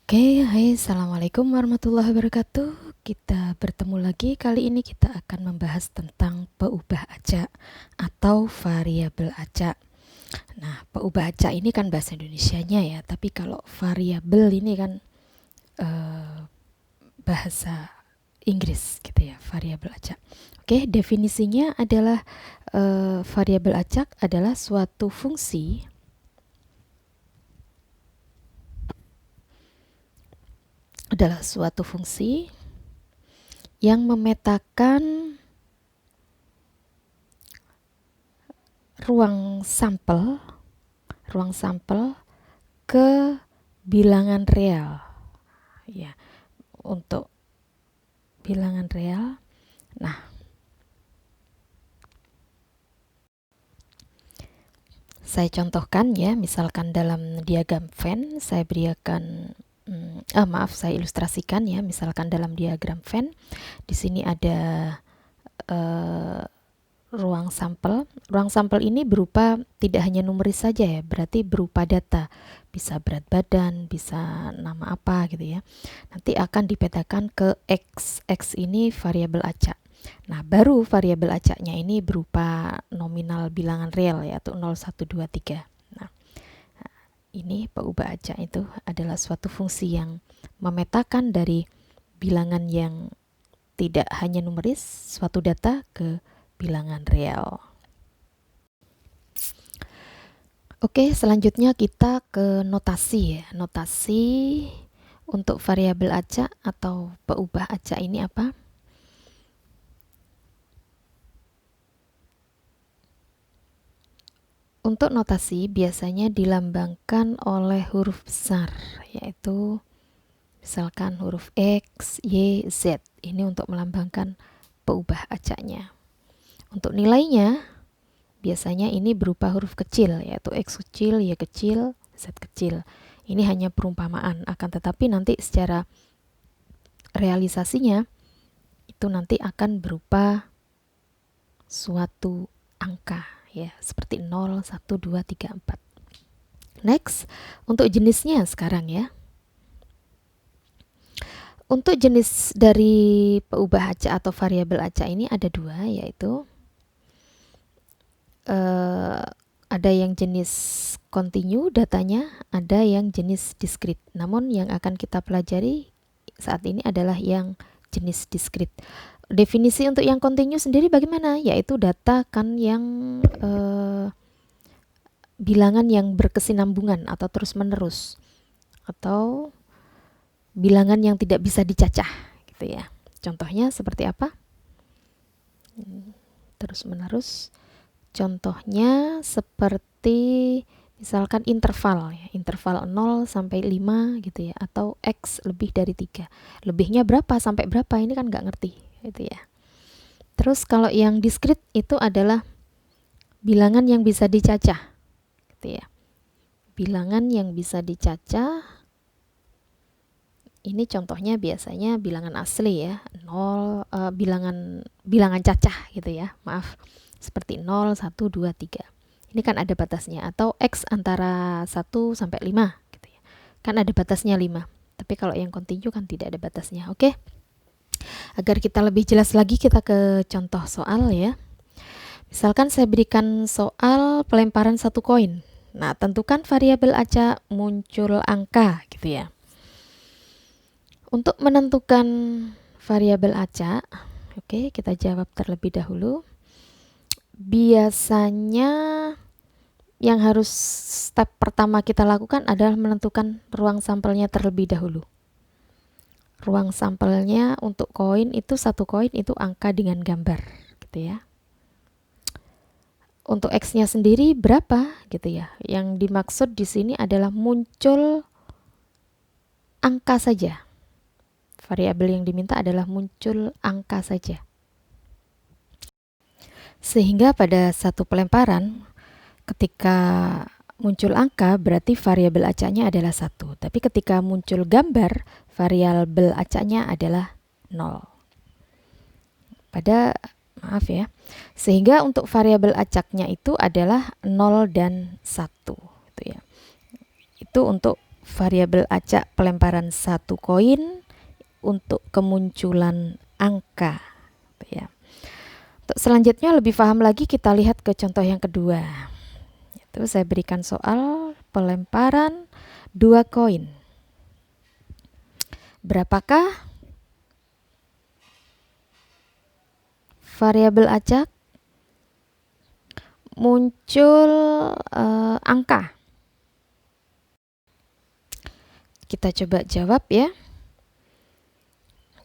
Oke, hai, assalamualaikum warahmatullahi wabarakatuh. Kita bertemu lagi. Kali ini kita akan membahas tentang peubah acak atau variabel acak. Nah, peubah acak ini kan bahasa Indonesianya ya, tapi kalau variabel ini kan eh, bahasa Inggris gitu ya, variabel acak. Oke, definisinya adalah variabel acak adalah suatu fungsi yang memetakan ruang sampel ke bilangan real ya. Untuk bilangan real, nah, saya contohkan ya, misalkan dalam diagram Venn saya berikan saya ilustrasikan ya, misalkan dalam diagram Venn di sini ada eh, ruang sampel. Ruang sampel ini berupa tidak hanya numeris saja ya, berarti berupa data. Bisa berat badan, bisa nama apa gitu ya. Nanti akan dipetakan ke X. X ini variabel acak. Nah, baru variabel acaknya ini berupa nominal bilangan real yaitu 0, 1, 2, 3. Nah, ini peubah acak itu adalah suatu fungsi yang memetakan dari bilangan yang tidak hanya numeris, suatu data ke bilangan real. Oke, selanjutnya kita ke notasi ya. Notasi untuk variabel acak atau peubah acak ini apa? Untuk notasi biasanya dilambangkan oleh huruf besar, yaitu misalkan huruf X, Y, Z. Ini untuk melambangkan peubah acaknya. Untuk nilainya biasanya ini berupa huruf kecil, yaitu X kecil, Y kecil, Z kecil. Ini hanya perumpamaan, akan tetapi nanti secara realisasinya itu nanti akan berupa suatu angka ya, seperti 0, 1, 2, 3, 4. Next, untuk jenisnya sekarang ya. Untuk jenis dari peubah acak atau variabel acak ini ada dua, yaitu ada yang jenis continue datanya, ada yang jenis discrete. Namun yang akan kita pelajari saat ini adalah yang jenis discrete. Definisi untuk yang continue sendiri bagaimana? Yaitu data kan yang bilangan yang berkesinambungan atau terus menerus, atau bilangan yang tidak bisa dicacah gitu ya. Contohnya seperti apa? Terus menerus. Contohnya seperti misalkan interval ya, interval 0 sampai 5 gitu ya, atau X lebih dari 3. Lebihnya berapa sampai berapa ini kan nggak ngerti gitu ya. Terus kalau yang discrete itu adalah bilangan yang bisa dicacah gitu ya. Bilangan yang bisa dicacah ini contohnya biasanya bilangan asli ya, 0 bilangan cacah gitu ya. Maaf. Seperti 0, 1, 2, 3. Ini kan ada batasnya, atau X antara 1 sampai 5 gitu ya. Kan ada batasnya 5. Tapi kalau yang continue kan tidak ada batasnya. Oke. Agar kita lebih jelas lagi kita ke contoh soal ya. Misalkan saya berikan soal pelemparan satu koin. Nah, tentukan variabel acak muncul angka gitu ya. Untuk menentukan variabel acak, oke, kita jawab terlebih dahulu. Biasanya yang harus step pertama kita lakukan adalah menentukan ruang sampelnya terlebih dahulu. Ruang sampelnya untuk koin itu, satu koin itu angka dengan gambar gitu ya. Untuk X-nya sendiri berapa gitu ya. Yang dimaksud di sini adalah muncul angka saja. Variabel yang diminta adalah muncul angka saja. Sehingga pada satu pelemparan ketika muncul angka berarti variabel acaknya adalah 1. Tapi ketika muncul gambar, variabel acaknya adalah 0. Maaf ya. Sehingga untuk variabel acaknya itu adalah 0 dan 1 gitu ya. Itu untuk variabel acak pelemparan satu koin untuk kemunculan angka, ya. Untuk selanjutnya lebih paham lagi, kita lihat ke contoh yang kedua. Itu saya berikan soal pelemparan 2 koin. Berapakah variabel acak muncul angka? Kita coba jawab ya.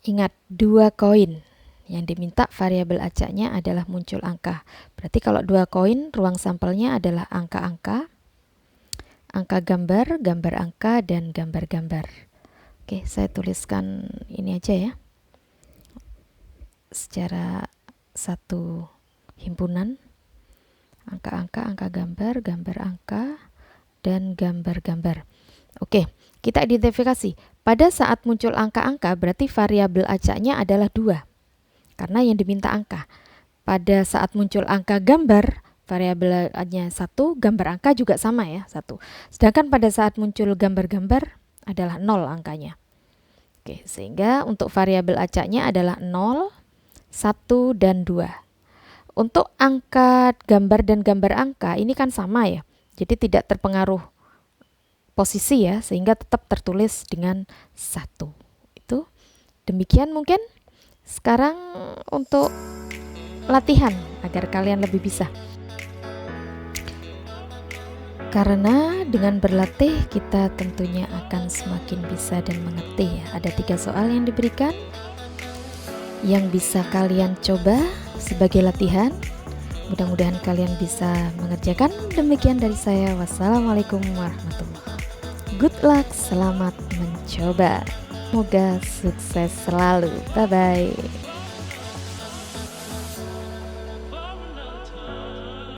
Ingat, 2 koin. Yang diminta variabel acaknya adalah muncul angka. Berarti kalau 2 koin, ruang sampelnya adalah angka-angka, angka gambar, gambar angka, dan gambar-gambar. Oke, saya tuliskan ini aja ya. Secara satu himpunan. Angka-angka, angka gambar, gambar angka, dan gambar-gambar. Oke, kita identifikasi. Pada saat muncul angka-angka, berarti variabel acaknya adalah 2. Karena yang diminta angka. Pada saat muncul angka gambar, variabelnya 1, gambar angka juga sama ya, 1. Sedangkan pada saat muncul gambar-gambar adalah 0 angkanya. Oke, sehingga untuk variabel acaknya adalah 0, 1, dan 2. Untuk angka gambar dan gambar angka ini kan sama ya. Jadi tidak terpengaruh posisi ya, sehingga tetap tertulis dengan 1. Itu demikian mungkin. Sekarang untuk latihan agar kalian lebih bisa. Karena dengan berlatih kita tentunya akan semakin bisa dan mengerti ya. Ada 3 soal yang diberikan yang bisa kalian coba sebagai latihan. Mudah-mudahan kalian bisa mengerjakan. Demikian dari saya. Wassalamualaikum warahmatullahi wabarakatuh. Good luck, selamat mencoba. Semoga sukses selalu. Bye-bye.